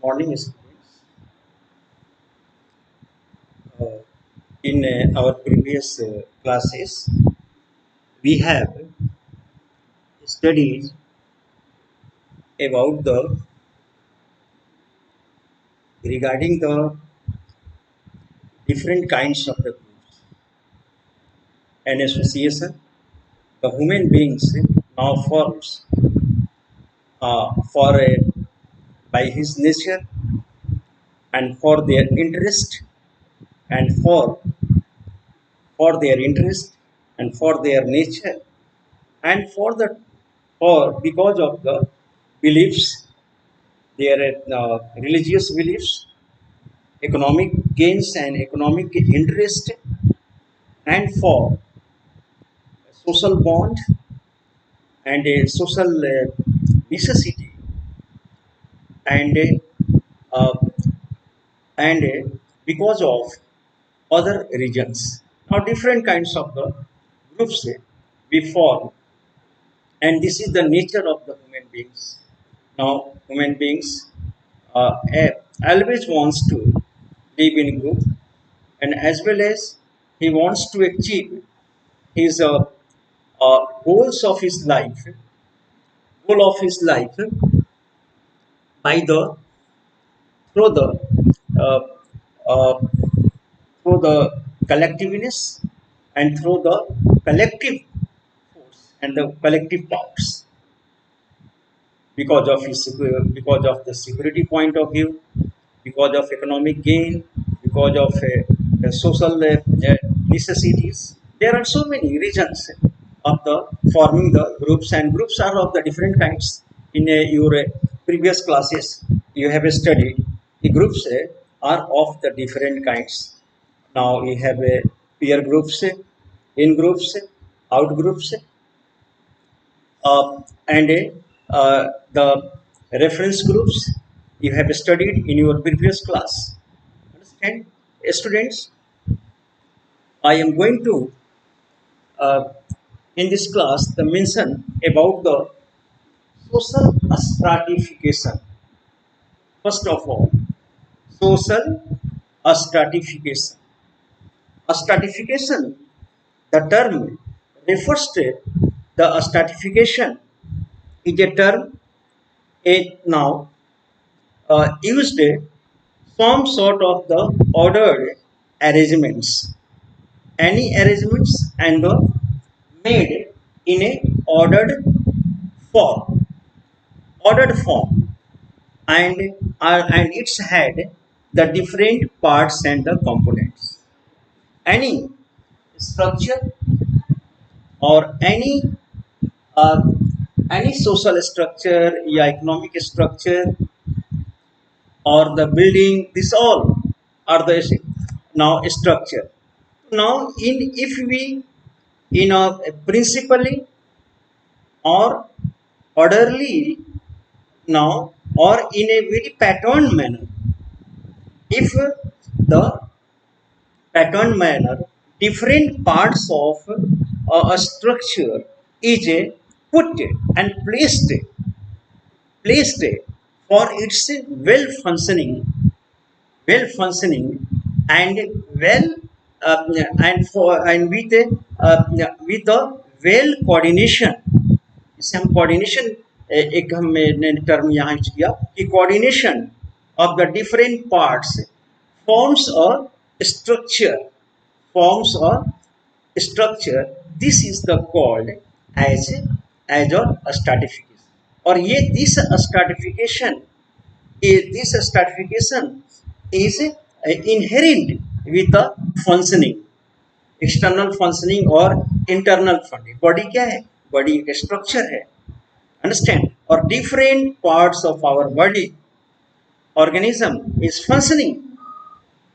Morning, students. In our previous classes, we have studied about the regarding the different kinds of the groups and association. The human beings now forms for by his nature and for their interest and for their interest and for their nature and for because of the beliefs, their religious beliefs, economic gains and economic interest, and for social bond and a social necessity, and uh, and because of other regions. Now different kinds of the groups we form, and this is the nature of the human beings. Now human beings always wants to live in group, and as well as he wants to achieve his goals of his life, goal of his life by the through the uh, uh, through the collectiveness and through the collective force and the collective powers, because of his because of the security point of view, because of economic gain, because of social necessities. There are so many reasons of the forming the groups, and groups are of the different kinds. In your previous classes, you have studied the groups are of the different kinds. Now we have peer groups, in groups, out groups, and the reference groups you have studied in your previous class. Understand, students? I am going to uh, in this class the mention about the social stratification. First of all, social stratification. A stratification, the term refers to the stratification is a term now used some sort of the ordered arrangements. Any arrangements and the made in a form, ordered form, and and it's had the different parts and the components. Any structure or uh, any social structure, yeah, economic structure, or the building, this all are the now structure. Now in if we in a principally or orderly now, or in a very patterned manner, if the patterned manner different parts of a structure is put and placed for its well functioning and well and for and with the well coordination. इससे हम coordination एक हमने term यहाँ use किया कि coordination of the different parts forms a structure, forms a structure. This is the called as a stratification. और ये this stratification is inherent with the functioning, external functioning or internal functioning. Body क्या है? Body एक structure है. Understand? Or different parts of our body organism is functioning.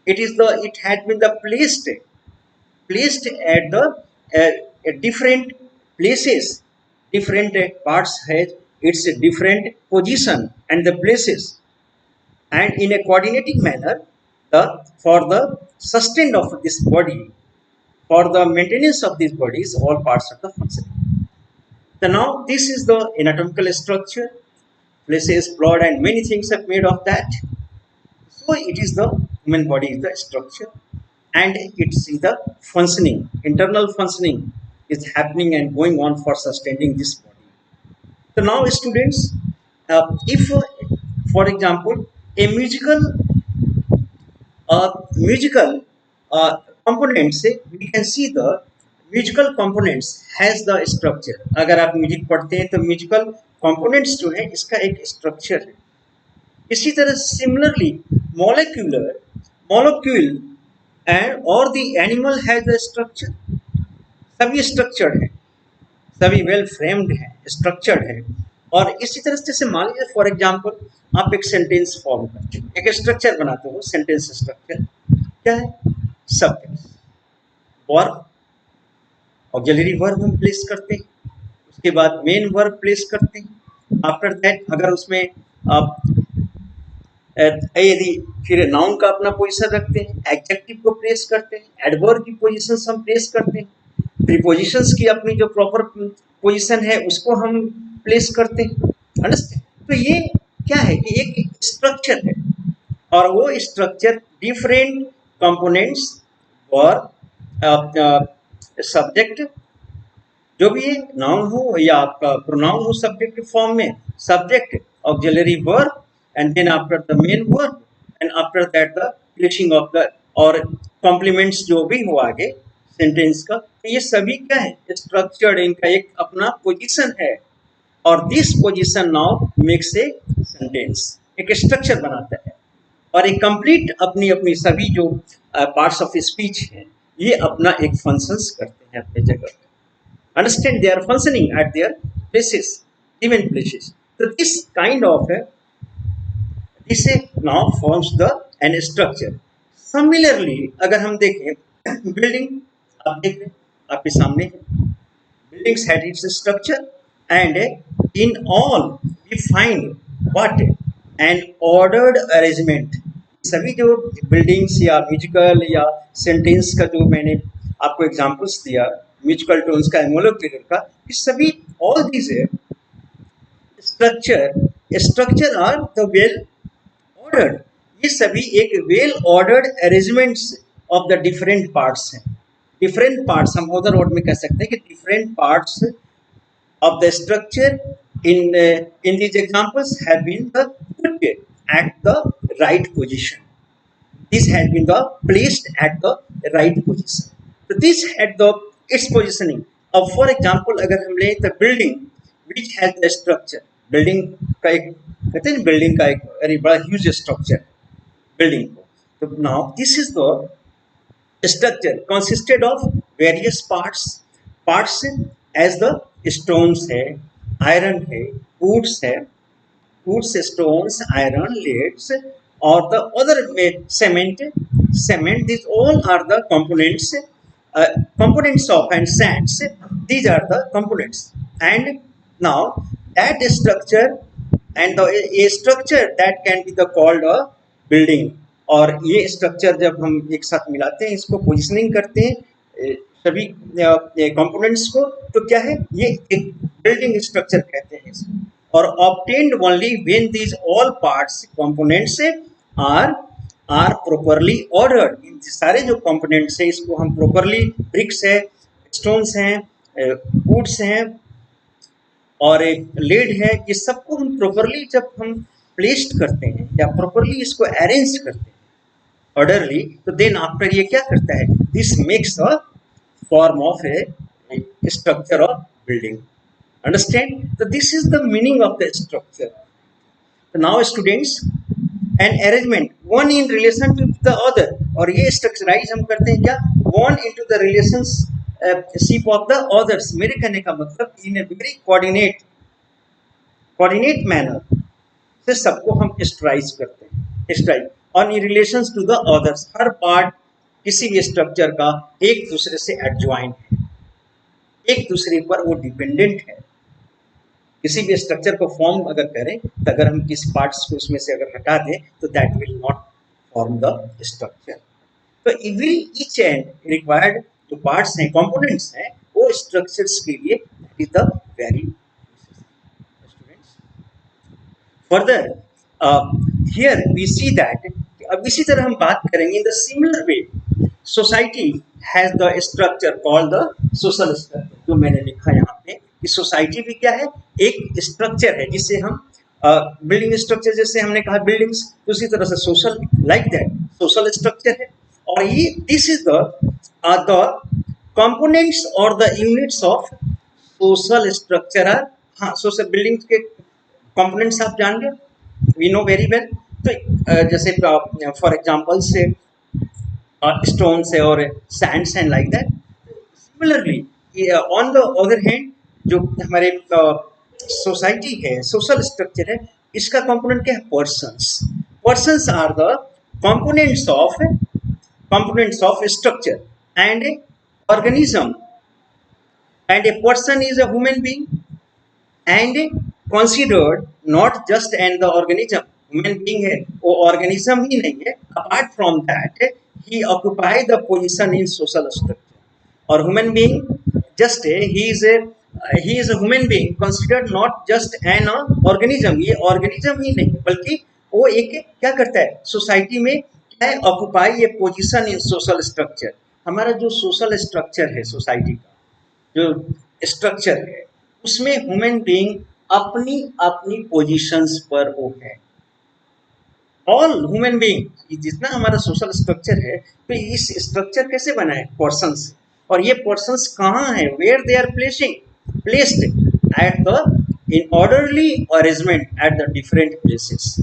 It had been the placed at the at different places. Different parts has its different position and the places, and in a coordinating manner the for the sustain of this body, for the maintenance of these bodies, all parts of the function. So now this is the anatomical structure. flesh, blood, and many things are made of that. So it is the human body is the structure, and it's the functioning, internal functioning is happening and going on for sustaining this body. So now, students, if for example, a musical components, we can see the musical components has the structure. अगर आप music पढ़ते हैं तो musical components जो है इसका एक structure है. इसी तरह similarly molecular molecule and or the animal has a structure. सभी स्ट्रक्चर्ड है, सभी वेल फ्रेम्ड है, स्ट्रक्चर्ड है. और इसी तरह से मान लीजिए फॉर एग्जांपल आप एक सेंटेंस फॉर्म करते हो, एक स्ट्रक्चर बनाते हो, सेंटेंस स्ट्रक्चर क्या है? सब्जेक्ट, वर्ब, ऑक्सिलरी वर्ब हम प्लेस करते हैं, उसके बाद मेन वर्ब प्लेस करते हैं. आफ्टर दैट अगर उसमें आप यदि फिर नाउन का अपना पोजीशन रखते हैं, एडजेक्टिव को प्लेस करते हैं, एडवर्ब की पोजीशंस हम प्लेस करते हैं, प्रीपोजिशंस की अपनी जो प्रॉपर पोजीशन है उसको हम प्लेस करते हैं. अंडरस्टैंड? तो ये क्या है कि एक स्ट्रक्चर है, और वो स्ट्रक्चर डिफरेंट कंपोनेंट्स और सब्जेक्ट जो भी है, नाउन हो या आपका प्रोनाउन हो सब्जेक्ट फॉर्म में, subject, auxiliary verb, and then after the main verb, and after that the placing of the और कॉम्प्लीमेंट्स जो भी हो आगे सेंटेंस का, तो ये सभी क्या है? स्ट्रक्चर्ड, इनका एक अपना पोजीशन है, और this position now makes a sentence, एक स्ट्रक्चर बनाता है, और एक कंप्लीट अपनी अपनी सभी जो पार्ट्स ऑफ स्पीच है ये अपना एक फंक्शंस करते हैं अपने जगह. Understand? They are functioning at their places, given places. So this kind of this now forms the an structure. Similarly, अगर हम देखें बिल्डिंग, आप देख रहे हैं आपके सामने है, buildings had its structure, and in all we find what an ordered arrangement. सभी जो बिल्डिंग्स या म्यूजिकल या सेंटेंस का जो मैंने आपको एग्जांपल्स दिया, म्यूजिकल टोन्स का, मोलेक्युलर का, ये सभी all these structure are the well ordered. ये सभी एक well ordered arrangements of the different parts हैं. डिफरेंट पार्ट्स हम अदर वर्ड में कह सकते हैं कि different parts of the structure in these examples have been the put at the right position. This has been the placed at the right position. So this had the its positioning. अब for example अगर हम लें the building which has the structure, building का एक कहते हैं building का एक अरे बड़ा ह्यूज स्ट्रक्चर बिल्डिंग को. तो now this is the structure consisted of various parts as the stones है, आयरन है, वुड्स है, वुड्स, स्टोन्स, आयरन, लेड्स, और the other cement. These all are the components of, and sands, these are the components. And now that structure and a structure that can be the called a building. और ये structure जब हम एक साथ मिलाते हैं, इसको पोजिशनिंग करते हैं सभी कंपोनेंट्स को, तो क्या है? ये एक बिल्डिंग स्ट्रक्चर कहते हैं इसको. और obtained only when these all parts components are properly ordered. इन सारे जो कंपोनेंट्स हैं इसको हम प्रोपरली, ब्रिक्स है, स्टोन्स हैं, वुड्स हैं और एक लेड है, ये सबको हम प्रॉपरली जब हम प्लेस्ड करते हैं या प्रॉपरली इसको अरेंज करते हैं ऑर्डरली, तो देन आफ्टर ये क्या करता है? This makes a form of a structure of building. Understand? तो this is the meaning of the structure. तो now students, an arrangement one in relation to the other, और ये स्ट्रक्चराइज हम करते हैं क्या? One into the relationship of the others. मेरे कहने का मतलब in a very coordinate manner से सबको हम स्ट्राइज करते हैं, स्ट्राइज और in relation to the others. Her part किसी भी स्ट्रक्चर का एक दूसरे से एडजॉइंट है, एक दूसरे पर वो डिपेंडेंट है. किसी भी स्ट्रक्चर को फॉर्म अगर करें तो अगर हम किसी पार्ट्स को उसमें से अगर हटा दें तो that will not form the structure. तो एवरी ईच एंड रिक्वायर्ड जो पार्ट्स हैं, कंपोनेंट्स हैं, वो स्ट्रक्चर्स के लिए is the very. Further, uh, here we see that अब इसी तरह हम बात करेंगे in the similar way society has the structure called the social structure जो मैंने लिखा यहाँ पे कि सोसाइटी भी क्या है एक स्ट्रक्चर है जिसे हम बिल्डिंग स्ट्रक्चर जैसे हमने कहा बिल्डिंग्स उसी तरह से social like that social structure है और ये दिस इज द कंपोनेंट्स और the units of social structure are हाँ सोशल बिल्डिंग के कंपोनेंट्स आप जान गए वी नो वेरी वेल तो जैसे फॉर एग्जांपल से stones और sands and like that. Similarly, on the other hand, जो हमारे सोसाइटी है सोशल स्ट्रक्चर है इसका कंपोनेंट क्या है persons persons are the components of structure and organism and a person is a human being and considered not just and the organism human being है वो organism ही नहीं है apart from that he occupy the position in social structure or human being just he is a human being considered not just an organism ये organism ही नहीं बल्कि वो एक क्या करता है सोसाइटी में क्या है ऑक्युपाई ये पोजीशन इन सोशल स्ट्रक्चर हमारा जो सोशल स्ट्रक्चर है सोसाइटी का जो स्ट्रक्चर है उसमें ह्यूमन बीइंग अपनी अपनी पोजीशंस पर वो है ऑल ह्यूमन बीइंग जितना हमारा सोशल स्ट्रक्चर है तो इस स्ट्रक्चर कैसे बना है पर्सन्स और ये पर्सन्स कहाँ है where they are placed at the in orderly arrangement at the different places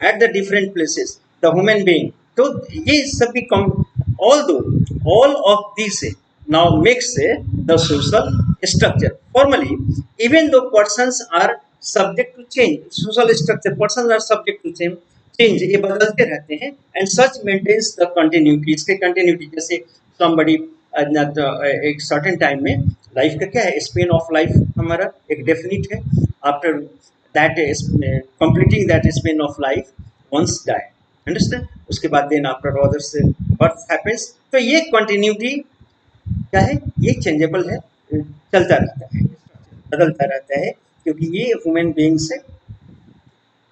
at the different places the human being तो ये सभी कम all of these now makes the social structure formally even though persons are subject to change social structure persons are subject to change ये बदलते रहते हैं and such maintains the continuity इसके continuity जैसे somebody एक certain time में life का क्या है स्पेन ऑफ लाइफ हमारा एक डेफिनिट है after that is completing that span of life once die understand उसके बाद then after others birth happens तो ये continuity क्या है ये चेंजेबल है चलता रहता है बदलता रहता है क्योंकि ये ह्यूमन बीइंग से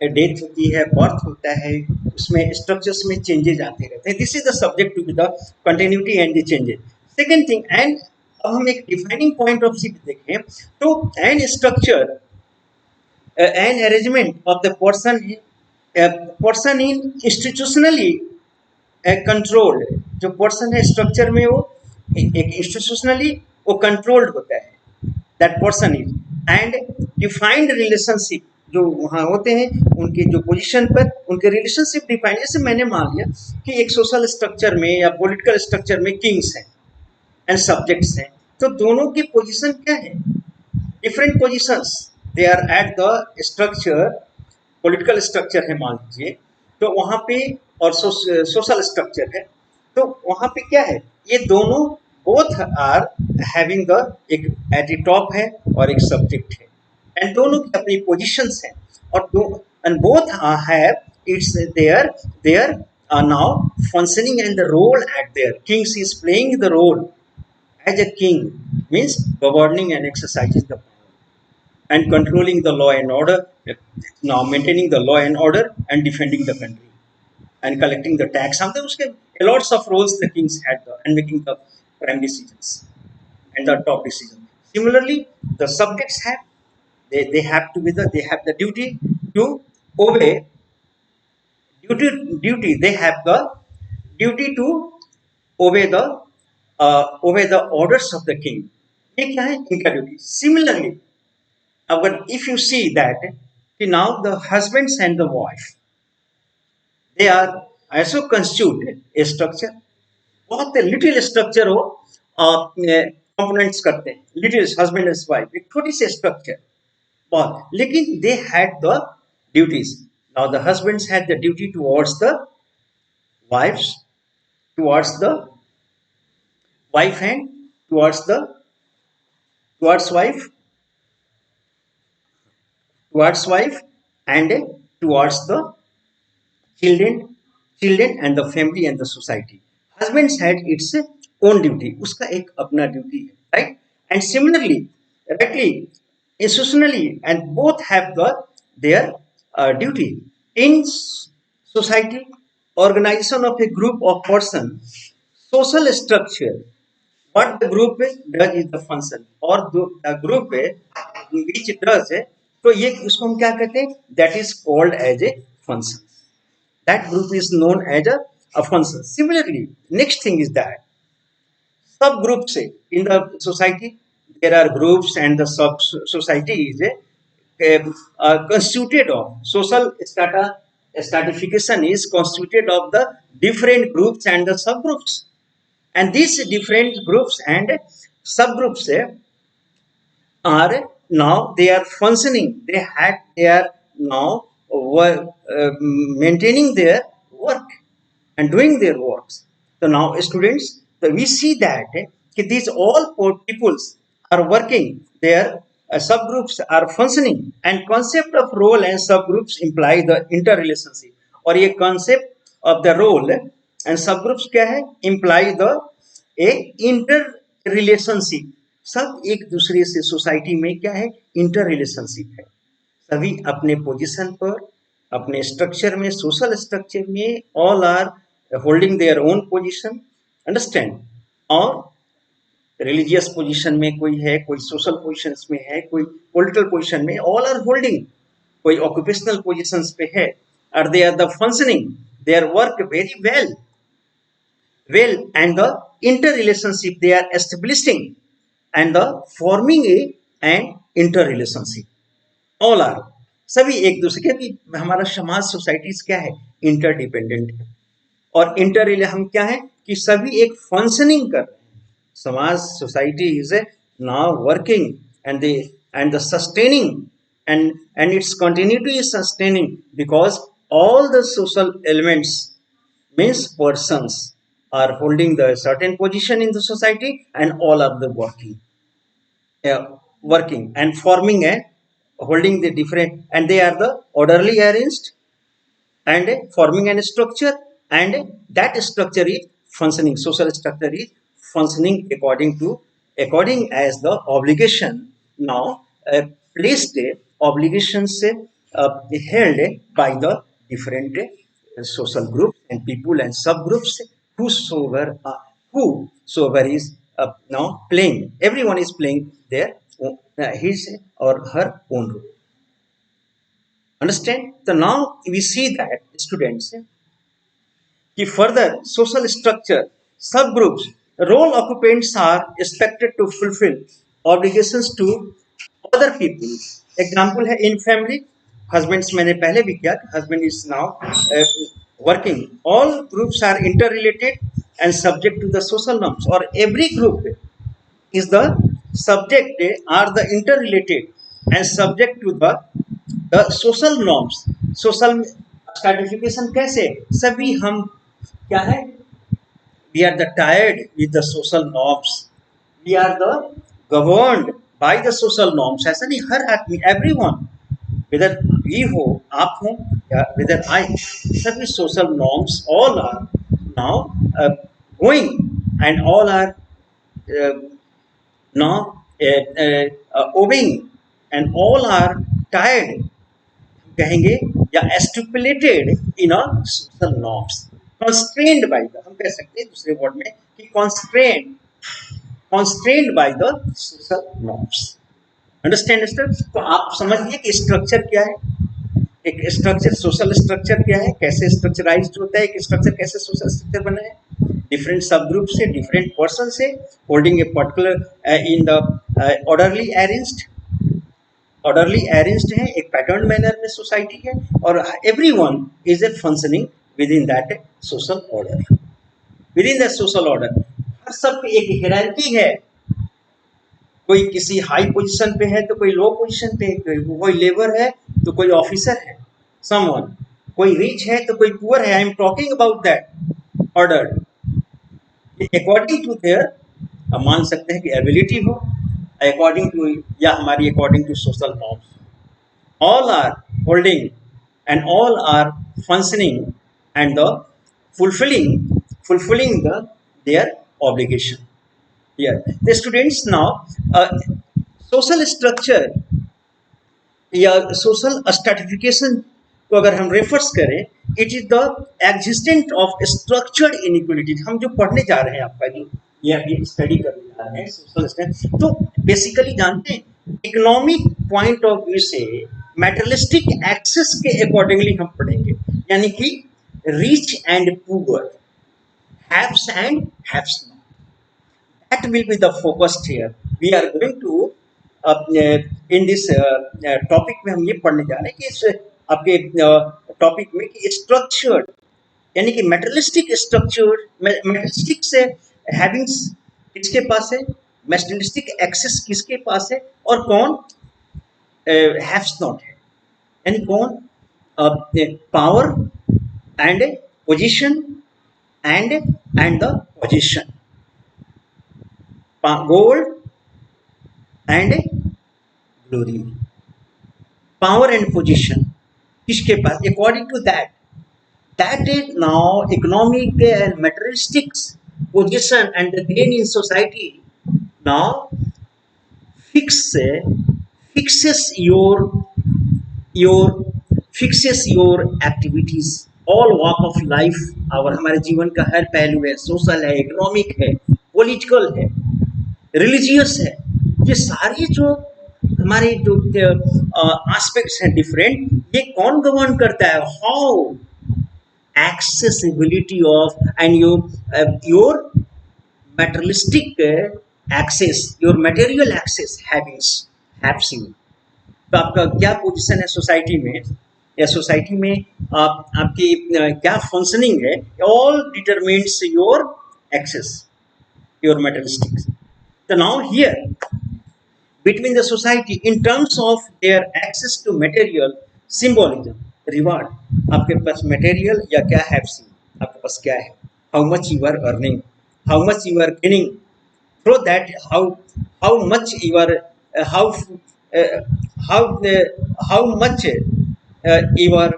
डेथ होती है बर्थ होता है उसमें स्ट्रक्चर्स में चेंजेज आते रहते हैं this is the subject to be the continuity and the changes second thing and अब हम एक डिफाइनिंग पॉइंट ऑफ व्यू देखें तो and structure an arrangement of the person in institutionally controlled जो पर्सन है स्ट्रक्चर में वो एक इंस्टीट्यूशनली वो कंट्रोल्ड होता है that person is and defined relationship जो वहाँ होते हैं उनके जो पोजीशन पर उनके रिलेशनशिप डिफाइंड जैसे मैंने मान लिया कि एक सोशल स्ट्रक्चर में या पॉलिटिकल स्ट्रक्चर में किंग्स हैं एंड सब्जेक्ट्स हैं तो दोनों की पोजीशन क्या है different positions they are at the structure political structure है मान लीजिए तो वहाँ पे और सोशल स्ट्रक्चर है तो वहाँ पे क्या है ये दोनों बोथ आर हैविंग द एक एट द टॉप है और एक सब्जेक्ट है एंड दोनों की अपनी पोजीशंस हैं और दो and both have its their now functioning and the role at their kings is playing the role as a king means governing and exercising the and controlling the law and order, now maintaining the law and order and defending the country and collecting the tax. Something uske lots of roles the kings had and making the prime decisions and the top decision. Similarly, the subjects have they have to be they have the duty to obey duty they have the duty to obey the orders of the king. ये क्या है इनका duty similarly अगर if you see that now the husbands and the wife they are also constitute a structure बहुत little structure हो components करते हैं little husband and wife एक छोटी सी स्ट्रक्चर बहुत लेकिन they had the duties now the husbands had the duty towards the wifes towards the wife and towards wife towards wife and towards the children and the family and the society husbands had its own duty उसका एक अपना duty है right and similarly rightly institutionally and both have their duty. In society, organization of a group of person, social structure, what the group does is the function, or the group which does है, तो ये उसको हम क्या कहते हैं, that is called as a function. That group is known as a function. Similarly, next thing is that subgroups in the society, there are groups and the sub society is constituted of social stratification is constituted of the different groups and the subgroups, and these different groups and subgroups are now they are functioning, they are now maintaining their work and doing their works. So now students, so we see that these all peoples are working, their subgroups are functioning, and concept of role and subgroups imply the interrelationship. और ये concept of the role and subgroups क्या है, imply the a interrelationship. सब एक दूसरे से society में क्या है, इंटर रिलेशनशिप है. सभी अपने पोजीशन पर, अपने स्ट्रक्चर में, सोशल स्ट्रक्चर में, all are holding their own position, understand. और रिलीजियस पोजीशन में कोई है, कोई सोशल पोजीशन में है, कोई पॉलिटिकल पोजीशन में, ऑल आर होल्डिंग, कोई ऑक्यूपेशनल पोजीशंस पे है, और they are the functioning their work very well, and the interrelationship they are establishing and the forming a and interrelationship, all are, सभी एक दूसरे के भी. हमारा समाज सोसाइटीज क्या है, इंटरडिपेंडेंट है. और इंटर हम क्या है कि सभी एक फंक्शनिंग कर रहे हैं. समाज society is now working and the sustaining and its continuity is sustaining because all the social elements means persons are holding the certain position in the society and all are the working and forming a holding the different, and they are the orderly arranged and forming a structure, and that structure is functioning, social structure is functioning according as the obligation now placed obligations held by the different social groups and people and subgroups, whosoever is now playing, everyone is playing their his or her own role. Understand? So now we see that students, कि further social structure, subgroups, role occupants are expected to fulfill obligations to other people. Example है in family, husbands, मैंने पहले भी किया, husband is now working. All groups are interrelated and subject to the social norms, or every group is the subject are the interrelated and subject to the social norms. Social stratification कैसे, सभी हम क्या है, we are the tied with the social norms, we are the governed by the social norms. ऐसा नहीं, हर आदमी, everyone, whether we हो, आप हो, या whether I, सभी social norms all are now going and all are now obeying and all are tied कहेंगे या stipulated in a social norms, constrained by the, हम कह सकते हैं दूसरे वर्ड में कि constrained by the social norms. Understand sir? तो आप समझिए कि स्ट्रक्चर क्या है, एक स्ट्रक्चर, सोशल स्ट्रक्चर क्या है, कैसे स्ट्रक्चराइज्ड होता है, एक स्ट्रक्चर कैसे सोशल स्ट्रक्चर बना है, डिफरेंट सब ग्रुप से, डिफरेंट पर्सन से, holding a particular in the orderly arranged है, एक पैटर्न मैनर में सोसाइटी है, और everyone is a functioning within that social order. Within that social order हर सब एक हायरार्की है, कोई किसी हाई पोजीशन पे है तो कोई लो पोजीशन पे है, कोई लेबर है तो कोई ऑफिसर है, समवन, कोई रिच है तो कोई पुअर है. I am talking about that order according to their, मान सकते हैं कि एबिलिटी हो, अकॉर्डिंग टू, या हमारी according to social norms. All are holding and all are functioning and the fulfilling their obligation. Here the students now social structure या social stratification तो अगर हम रेफर्स करें, it is the existent of structured inequalities. हम जो पढ़ने जा रहे हैं, आपका जो ये अभी स्टडी करने जा रहे हैं सोशल स्टडी, तो बेसिकली जानते हैं इकोनॉमिक पॉइंट ऑफ व्यू से मेटरलिस्टिक एक्सेस के अकॉर्डिंगली हम पढ़ेंगे, यानी कि rich and poor, haves and haves not. That will be the focus here. We are going to in this topic में हम ये पढ़ने जा रहे हैं कि इस आपके टॉपिक में कि स्ट्रक्चर्ड, यानी कि मेटरलिस्टिक स्ट्रक्चर, मेटरलिस्टिक से हैविंग्स किसके पास है, मेटरलिस्टिक एक्सेस किसके पास है, और कौन हैव्स नॉट है, यानी कौन power and position and the position, gold and glory, power and position किसके पास, according to that is now economic and materialistic position and the gain in society now fixes your activities, all walk of life. और हमारे जीवन का हर पहलू है, social है, economic है, political है, रिलीजियस है, ये सारी जो हमारे जो एस्पेक्ट्स हैं डिफरेंट, ये कौन गवर्न करता है, how accessibility of and your materialistic access, your material access haves you. तो आपका क्या पोजीशन है सोसाइटी में, या सोसाइटी में आपकी क्या फंक्शनिंग है, all determines your access, your materialistics. तो now here between the society in terms of their access to material, symbolism, reward, आपके पास मटेरियल या क्या है, आपके पास क्या है, how much you are earning, how much you are gaining, through that how much you are how much you are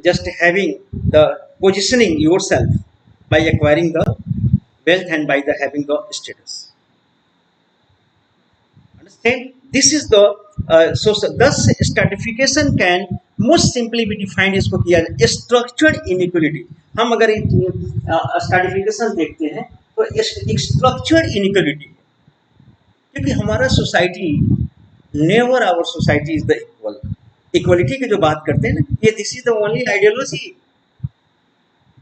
just having the positioning yourself by acquiring the wealth and by the having the status. Understand? This is the so thus stratification can most simply be defined इसको किया structured inequality। हम अगर stratification देखते हैं तो एक structured inequality, क्योंकि हमारा society, never our society is the equal. Equality की जो बात करते हैं ना, ये this is the only ideology,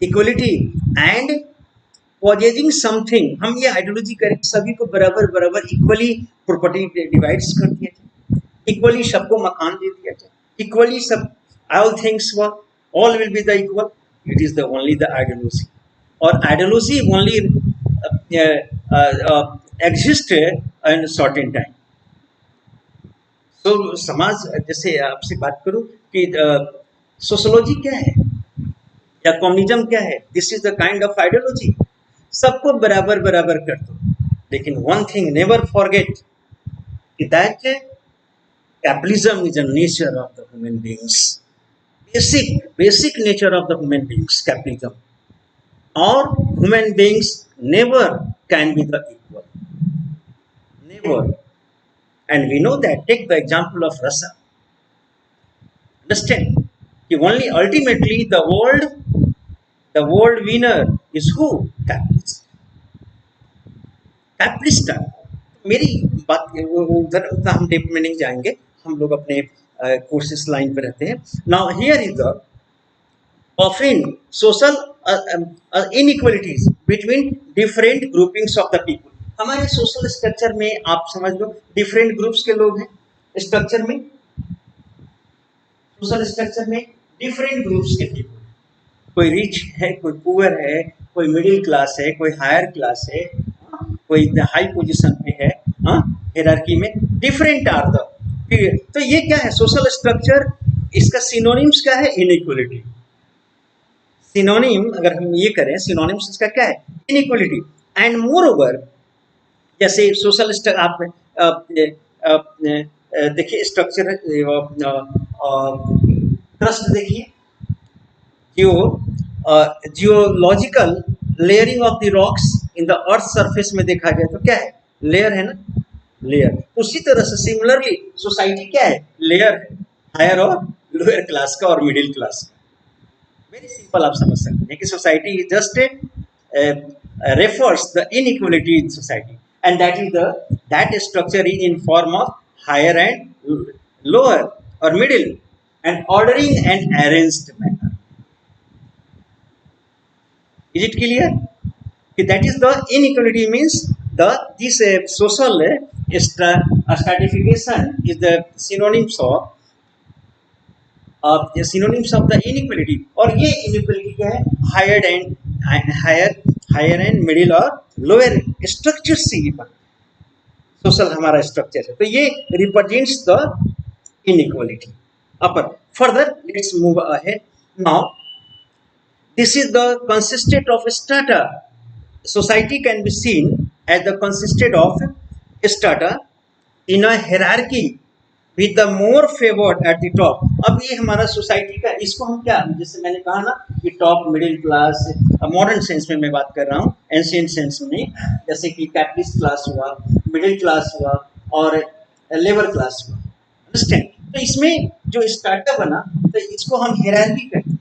equality and possessing something. हम ये आइडियोलॉजी करें सभी को बराबर बराबर इक्वली प्रॉपर्टी डिवाइड्स कर दिया जाए, इक्वली सबको मकान दे दिया जाए, इक्वली सब all things work, all will be the equal. It is the only the ideology, और ideology only exist in certain time. तो समाज, जैसे आपसे बात करूं कि सोशोलॉजी क्या है या कम्युनिज्म क्या है, this is the kind of ideology, सबको बराबर बराबर कर दो, लेकिन one thing never forget that capitalism is a nature of the human beings, basic nature of the human beings capitalism, और human beings never can be the equal, never. And we know that, take the example of Russia. Understand? Only ultimately the world winner is who? Capitalist. Capitalist। मेरी बात उधर हम Depp में नहीं जाएंगे, हम लोग अपने कोर्सेस लाइन पे रहते हैं। Now here is the often social inequalities between different groupings of the people। हमारे सोशल स्ट्रक्चर में आप समझ लो डिफरेंट ग्रुप्स के लोग हैं, स्ट्रक्चर में, सोशल स्ट्रक्चर में डिफरेंट ग्रुप्स के पीपल, कोई रिच है, कोई पुअर है, कोई मिडिल क्लास है, कोई हायर क्लास है, कोई हाई पोजीशन पे है, हायरार्की में डिफरेंट आर द। तो ये क्या है सोशल स्ट्रक्चर, इसका सिनोनिम्स क्या है, इनइक्वलिटी। सिनोनिम अगर हम ये करें, सिनोनिम्स इसका क्या है, इनइक्वलिटी। एंड मोर ओवर, जैसे सोशल आप देखिए स्ट्रक्चर, ट्रस्ट देखिए, geological layering of the rocks in the earth surface में देखा जाए तो क्या है, लेयर है ना, लेयर। उसी तरह से सिमिलरली सोसाइटी क्या है, लेयर है, हायर और लोअर क्लास का और मिडिल क्लास का। वेरी सिंपल आप समझ सकते हैं कि society just refers the inequality in society, and that structure is in form of higher and lower or middle and ordering and arranged manner. Is it clear? That is the inequality means the this social stratification is the synonyms of synonyms of the inequality, और ये inequality क्या है? Higher and middle और lower structure से ही बना social हमारा structure है, तो ये represents the inequality. Upper further, let's move ahead. Now this is the consisted of strata. Society can be seen as the consisted of strata in a hierarchy with the more favored at the top. अब ये हमारा society का, इसको हम क्या, जैसे मैंने कहा ना कि top, middle class, modern sense में मैं बात कर रहा हूँ, एंशिएंट सेंस में जैसे कि कैपिटलिस्ट क्लास हुआ, मिडिल क्लास हुआ और लेबर क्लास हुआ, अंडरस्टैंड? तो इसमें जो स्टार्टअप बना तो इसको हम हायरार्की कहते हैं।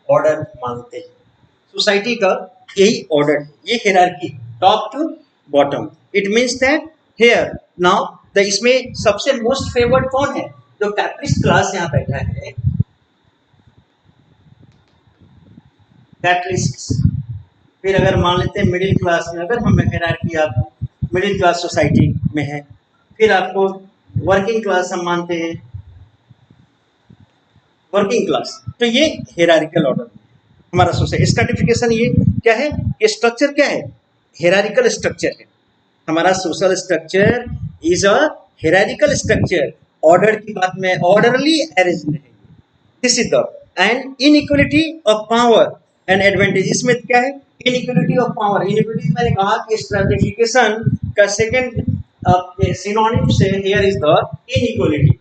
ऑर्डर मानते हैं सोसाइटी का, यही ऑर्डर है, ये hierarchy top to bottom. It means that here now the इसमें सबसे मोस्ट फेवर्ड कौन है? जो कैपिटलिस्ट क्लास यहाँ बैठा है, कैपिटलिस्ट। फिर अगर मान लेते हैं मिडिल क्लास में, अगर हम हायरार्की आपको मिडिल क्लास सोसाइटी में है, फिर आपको वर्किंग क्लास हम मानते हैं, वर्किंग क्लास। तो ये हायरार्किकल ऑर्डर हमारा सोसाइटी स्ट्रैटिफिकेशन। ये क्या है? ये स्ट्रक्चर क्या है? हायरार्किकल स्ट्रक्चर है हमारा। Social structure is a hierarchical structure. Order की बात में ऑर्डरली अरेंज्ड है। This is the end inequality of power and advantage. इसमें क्या है? Inequality of power. इनइक्वालिटी मैंने कहा कि स्ट्रैटिफिकेशन का सेकंड सिनोनिम से here is the inequality.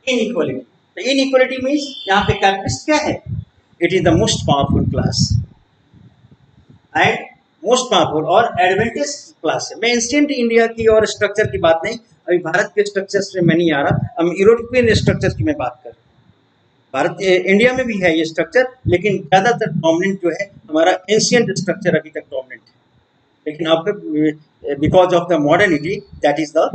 Inequality, तो इनइक्वालिटी मींस यहाँ पे कैपिटलिस्ट क्या है? It is the most powerful class and most powerful और एडवांटेज क्लास है। मैं एंशिएंट इंडिया की और स्ट्रक्चर की बात नहीं, अभी भारत के स्ट्रक्चर से मैं नहीं आ रहा, हम यूरोपियन स्ट्रक्चर की मैं बात कर रहा हूँ। भारत इंडिया में भी है ये स्ट्रक्चर, लेकिन ज़्यादातर डोमिनेंट जो है हमारा एंशिएंट स्ट्रक्चर अभी तक डोमिनेंट है। लेकिन अब because of the modernity that is the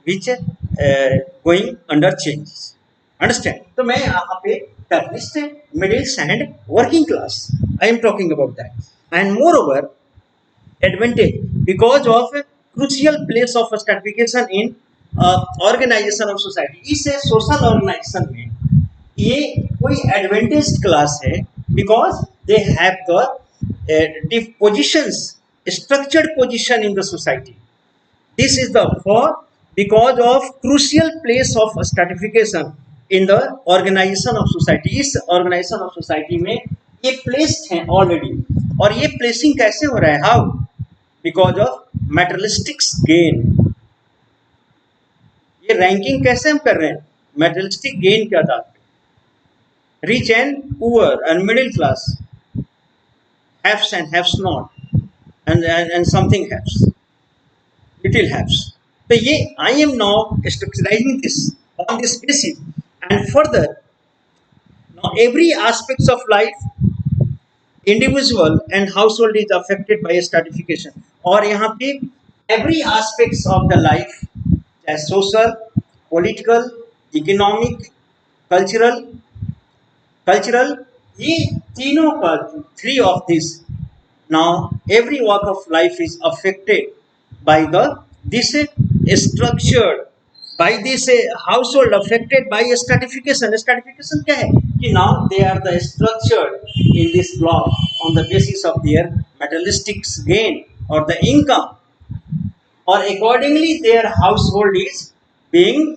which going under changes, understand? तो मैं यहाँ पे capitalist, middles and working class I am talking about that. And moreover advantage because of crucial place of stratification in organisation of society. इस social organisation में ये कोई advantage class है because they have the positions, structured position in the society. This is the for because of crucial place of stratification in the organization of society। इस organization of society में ये placed हैं already, और ये placing कैसे हो रहा है? How? Because of materialistic gain। ये ranking कैसे हम कर रहे हैं? Materialistic gain के आधार पे। Rich and poor and middle class, haves and haves not, and something haves, little haves। तो ये I am now structurising this on this basis and further now every aspects of life individual and household is affected by stratification. और यहाँ पे every aspects of the life, चाहे social, political, economic, cultural, ये तीनों का, three of this, now every walk of life is affected by the this structured by this household affected by stratification। Stratification क्या है? कि now they are the structured in this block on the basis of their materialistic gain or the income। और accordingly their household is being,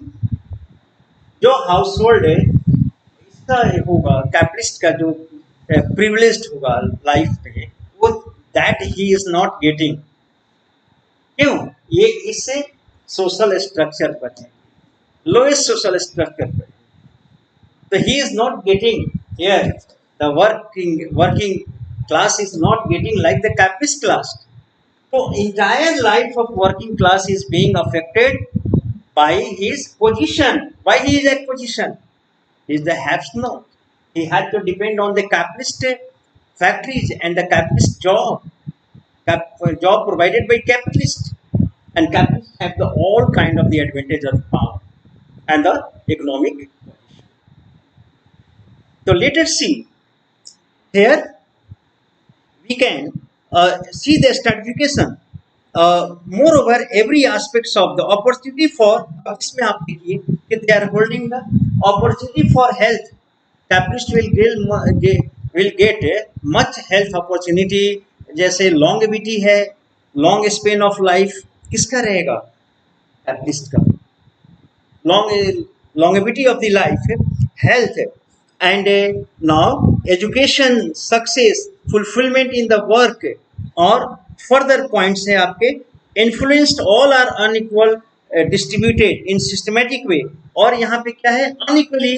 जो household है इसका होगा capitalist का जो प्रिविलेज्ड होगा लाइफ में, वो that he is not getting. क्यों? ये इससे सोशल स्ट्रक्चर पर है, लोएस्ट सोशल स्ट्रक्चर पर। So he is not getting here. The working class is not getting like the capitalist class. So entire life of working class is being affected by his position. Why he is at position? He is the have not. He had to depend on the capitalist factories and the capitalist job provided by capitalists. And capitalists have the all kind of the advantage of power and the economic. So let us see here we can see the stratification. Moreover, every aspects of the opportunity for इसमें आप देखिए कि they are holding the opportunity for health. Capitalist will get much health opportunity, जैसे longevity है, long span of life किसका रहेगा? Capitalist का. Longevity of the life, health, and now education, success, fulfillment in the work, और further points है आपके influenced all are unequal distributed in systematic way, और यहाँ पे क्या है unequally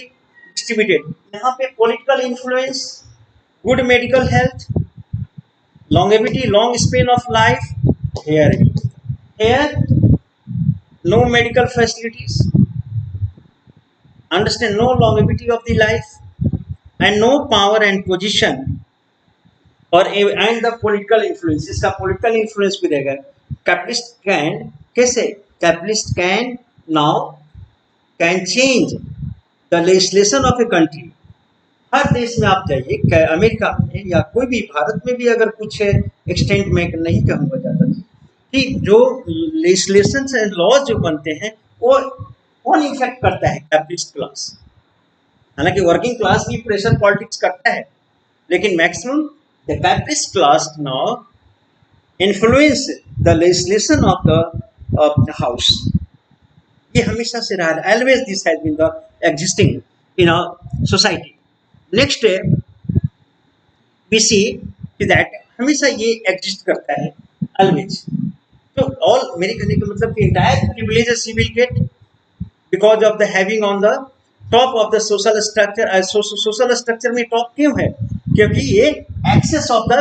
distributed, यहाँ पे political influence, good medical health, longevity, long span of life, here no medical facilities, understand, no longevity of the life, and no power and position, और and the political influence, इसका political influence भी रहेगा। capitalist can कैसे, capitalist can now can change the legislation of a country। हर देश में आप जाइए, America में या कोई भी भारत में भी अगर कुछ एक्सटेंट में नहीं कहूँगा ज़्यादा कि जो लेजिस्लेशन से लॉज जो बनते हैं वो कौन इफेक्ट करता है? Capitalist class. हालांकि वर्किंग क्लास भी प्रेशर पॉलिटिक्स करता है, लेकिन maximum the capitalist class now influence the legislation of the house. ये हमेशा से रहा है, always this has been the existing in our society. Next we see that हमेशा ये एग्जिस्ट करता है ऑलवेज। तो ऑल, मेरे कहने का मतलब कि entire privileges he will get because of the having on the top of the social structure. Social structure में टॉप क्यों है? क्योंकि ये एक्सेस ऑफ द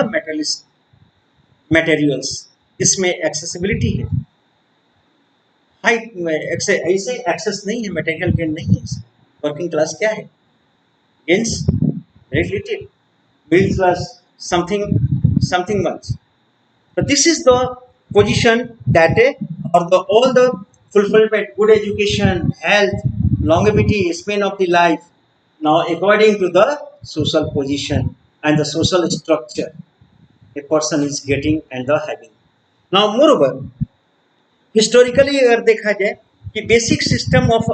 मटेरियल्स, इसमें एक्सेसिबिलिटी है, हाई ऐसे एक्सेस नहीं है, मटेरियल गेन नहीं है। वर्किंग क्लास क्या है? Gains related, middle class something much. So this is the position that or the all the fulfillment, good education, health, longevity, span of the life, now according to the social position and the social structure a person is getting and the having. Now moreover, historically अगर देखा जाए कि basic system of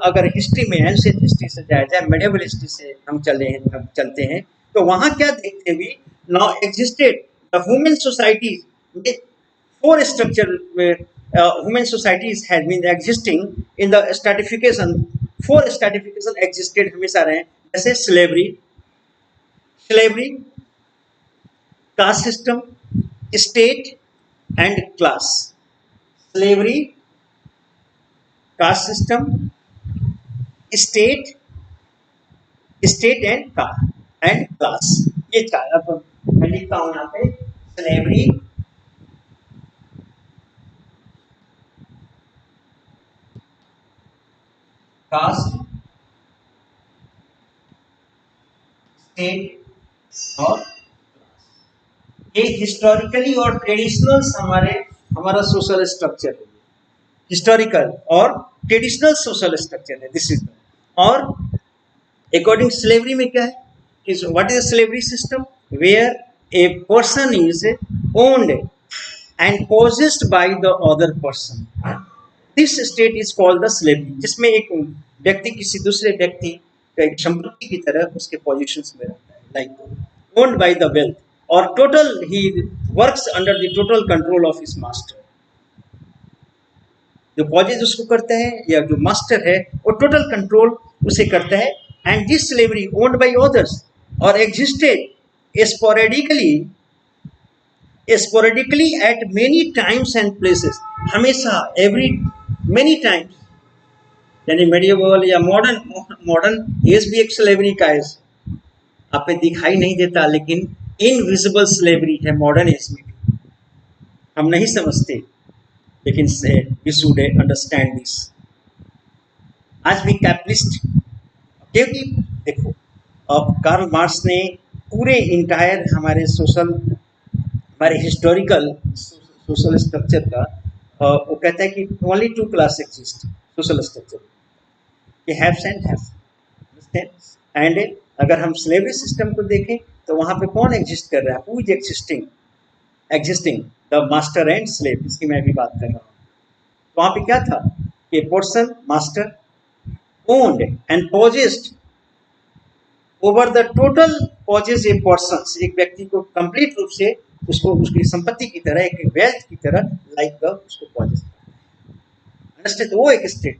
अगर history में ancient history से जाया जाए, medieval history से हम चलते हैं तो वहाँ क्या देखते हुए now existed the human societies with four structure where human societies has been existing in the stratification। four stratification existed हमेशा रहे, जैसे slavery, caste system, state and class। slavery, caste system, state and class। ये चार अब मैं लिखता हूं यहाँ पे, स्लेवरी, कास्ट, स्टेट और ये हिस्टोरिकली और ट्रेडिशनल हमारा सोशल स्ट्रक्चर है, हिस्टोरिकल और ट्रेडिशनल सोशल स्ट्रक्चर है, दिस इज। और अकॉर्डिंग स्लेवरी में क्या है? What is slavery system? Where a person is owned and possessed by the other person, this state is called the slavery, जिसमें एक व्यक्ति किसी दूसरे व्यक्ति का एक संपत्ति की तरह उसके पोजीशंस में रहता है, like owned by the wealth, और total he works under the total control of his master। जो पॉजेज उसको करता है या जो मास्टर है वो टोटल कंट्रोल उसे करता है। And this slavery owned by others और existed sporadically at many times and places, हमेशा एवरी मेनी टाइम्स, यानी मेडिएवल या मॉडर्न मॉडर्न एज भी एक स्लेवरी का है, आप पे दिखाई नहीं देता लेकिन इनविजिबल स्लेवरी है मॉडर्न एज में भी, हम नहीं समझते लेकिन वी शुड अंडरस्टैंड दिस। आज भी कैपिटलिस्ट, क्योंकि देखो अब कार्ल मार्क्स ने पूरे इंटायर हमारे हमारे हिस्टोरिकल सोशल स्ट्रक्चर का वो कहता है कि only two class exist social structure, कि हैव्स एंड हैव एंड अगर हम स्लेवरी सिस्टम को देखें तो वहां पे कौन एग्जिस्ट कर रहा है, who is existing the master and slave, इसकी मैं भी बात कर रहा हूँ। तो वहां पे क्या था कि person master owned and possessed over the total possess a person, एक व्यक्ति को कंप्लीट रूप से उसको उसकी संपत्ति की तरह एक वेल्थ की तरह लाइक द उसको पॉजेज अंडरस्टैंड। वो एक स्टेट,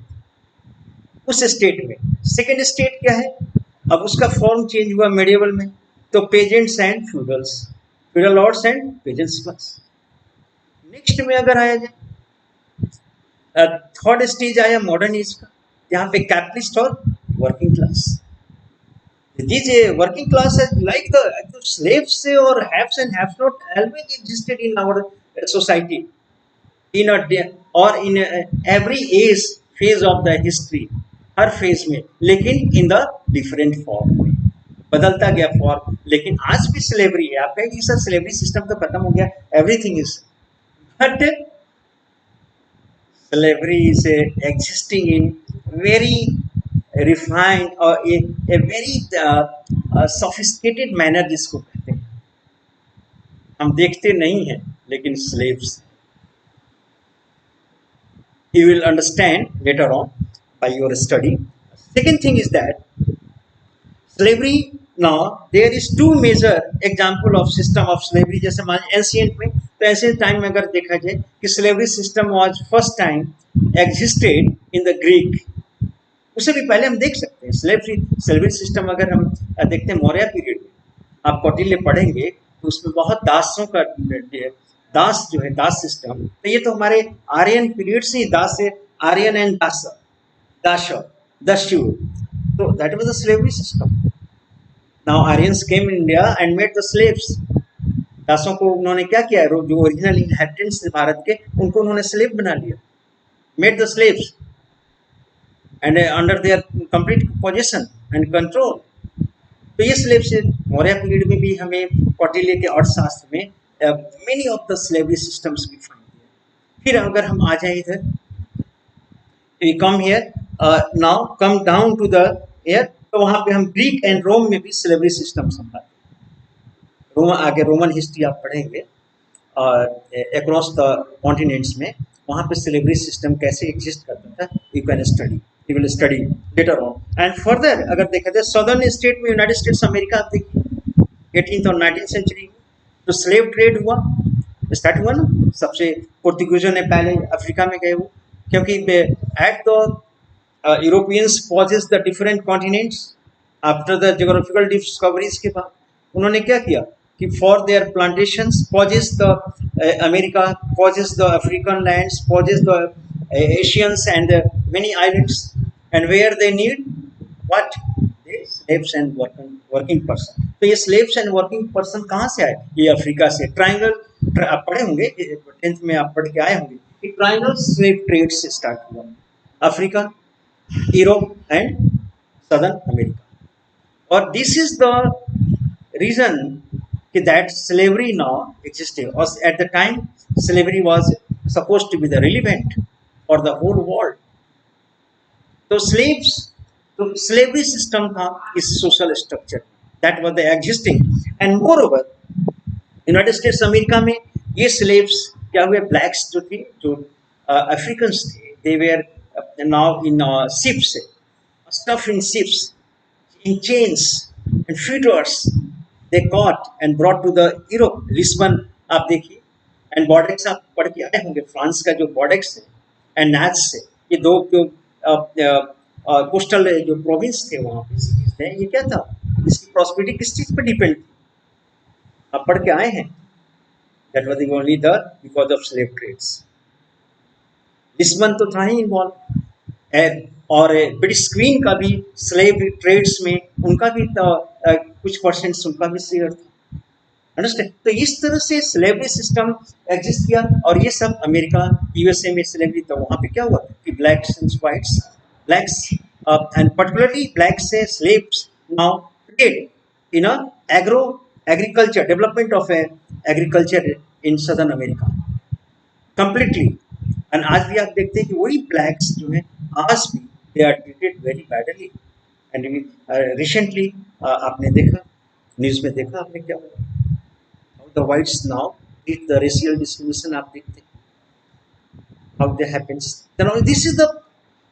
उस स्टेट में सेकेंड स्टेट क्या है, अब उसका फॉर्म चेंज हुआ मेडिएवल में, तो peasants and feudals, feudal lords and peasants class. Next में अगर आया जाए थर्ड स्टेज आया मॉडर्न एज का, यहाँ पे कैपिटलिस्ट और working class. These working class has like the slaves or haves and have not always existed in our society in a or in every age phase of the history, her phase में, लेकिन in the different form में बदलता गया form. लेकिन आज भी slavery है। आप कहेंगे सर स्लेवरी सिस्टम तो खत्म हो गया, everything is, but slavery is existing in very refined or a very sophisticated manner जिसको कहते हैं, हम देखते नहीं हैं लेकिन slaves, you will understand later on by your study. Second thing is that slavery, now there is two major example of system of slavery, जैसे मान एंशियंट में, तो एंशियंट टाइम में अगर देखा जाए कि slavery system was first time existed in the Greek, उससे भी पहले हम देख सकते हैं स्लेवरी सिस्टम। अगर हम देखते हैं मौर्य पीरियड में, आप कौटिल्य पढ़ेंगे तो उसमें बहुत दासों का दास जो है दास सिस्टम, तो ये तो हमारे आर्यन पीरियड से ही दास है, आर्यन एंड दस्यु, तो that was the slavery system. Now Aryans came in India and made the slaves, दासों को उन्होंने क्या किया, जो ओरिजिनल इनहेरिटेंट्स थे भारत के, उनको उन्होंने स्लेव बना लिया, made the slaves and under their complete possession and control। तो ये स्लेव से मौर्य पीरियड में भी हमें कौटिल्य के अर्थशास्त्र में many of the slavery systems भी फाइंड किया। फिर अगर हम आ जाए इधर, we come here now come down to the air, तो वहां पे हम ग्रीक एंड रोम में भी स्लेवरी सिस्टम संभालते। रोम आगे रोमन हिस्ट्री आप पढ़ेंगे अक्रॉस द कॉन्टिनेंट्स में, वहां पे स्लेवरी सिस्टम कैसे एग्जिस्ट करता था, you can study, you will study later on। and further अगर देखा जाए सदर्न स्टेट में, यूनाइटेड स्टेट्स अमेरिका आप देखिए 18th और 19th सेंचुरी में तो स्लेव ट्रेड हुआ, स्टार्ट हुआ ना, सबसे पोर्तुगीजों ने पहले अफ्रीका में गए वो, क्योंकि at the Europeans possess the different continents after the geographical discoveries के बाद उन्होंने क्या किया कि for their plantations possess the America, possess the African lands, possess the Asians and many islands, and where they need what, they slaves and working person। तो ये slaves and working person कहाँ से आए, ये अफ्रीका से। Triangle आप पढ़े होंगे 10th में, आप पढ़ के आए होंगे कि ट्राइंगल स्लेव ट्रेड से स्टार्ट हुआ, Africa, Europe and southern America. और दिस इज द रीजन कि दैट स्लेवरी नाउ एक्जिस्टेड, और at the time slavery was supposed to be the relevant for the whole world। तो slavery system था इस social structure that was the existing. And more over United states America में ये slaves क्या हुए, blacks जो थे, जो अफ्रीकन्स थे, they were now in ships, stuff in ships, in chains and fetters, they caught and brought to the Europe, Lisbon आप देखिए, एंड बॉर्डेक्स आप पढ़ के आए होंगे, फ्रांस का जो बॉर्डेक्स है, एंड नाच से, ये दो कोस्टल जो प्रोविंस थे वहाँ पे cities थे, ये क्या था, इसकी प्रॉस्पेरिटी किस चीज पे डिपेंड थी, आप पढ़ के आए हैं, that was only the because of slave trades. Lisbon तो था ही इन्वॉल्व, और ब्रिटिश क्वीन का भी स्लेव ट्रेड्स में उनका भी कुछ परसेंट्स उनका भी शेयर था, अंडरस्टैंड। तो इस तरह से स्लेवरी सिस्टम एग्जिस्ट किया, और ये सब अमेरिका यूएसए में स्लेवरी, तो वहाँ पे क्या हुआ कि blacks and whites, blacks and particularly blacks say slaves now trade in a agriculture development of a agriculture in southern America completely। And आज भी आप देखते हैं कि वही ब्लैक्स जो है आज भी they are treated very badly. And recently आपने देखा, न्यूज में देखा आपने क्या हुआ, how the whites now treat the racial discrimination, आप देखते हैं how that happens। Then this is the,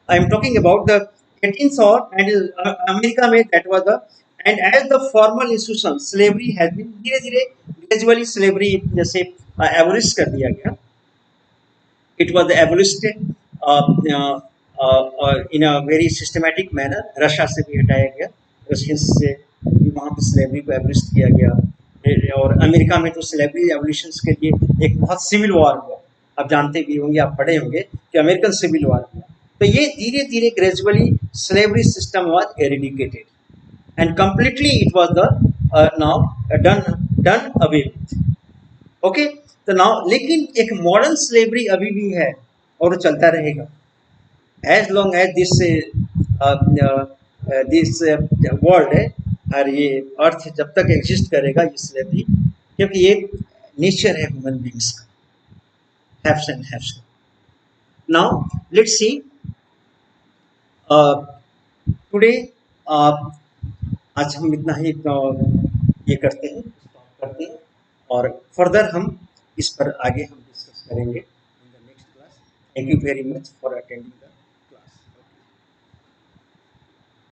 I am talking about the 18th or and America में that was the, and as the formal institution slavery has been धीरे धीरे gradually slavery जैसे abolish कर दिया गया, it was abolished in a very systematic manner, Russia से भी हटाया गया, रशियंस से भी वहाँ पे स्लेवरी को एबलिश किया गया, और अमेरिका में तो स्लेवरी एबलिशन के लिए एक बहुत सिविल वॉर हुआ, आप जानते भी होंगे, आप पढ़े होंगे कि अमेरिकन सिविल वॉर हुआ। तो ये धीरे धीरे gradually slavery system was eradicated and completely it was the now done away with, okay. तो नाउ लेकिन एक मॉडर्न स्लेवरी अभी भी है और चलता रहेगा as long as this world है, और ये अर्थ जब तक एग्जिस्ट करेगा ये स्लेवरी, क्योंकि ये नेचर है ह्यूमन बींग्स का, haves and haves. Now let's see today, आज हम इतना ही ये करते हैं, स्टॉप करते हैं, और फर्दर हम इस पर आगे हम डिस्कस करेंगे in the next class. Thank you very much for attending the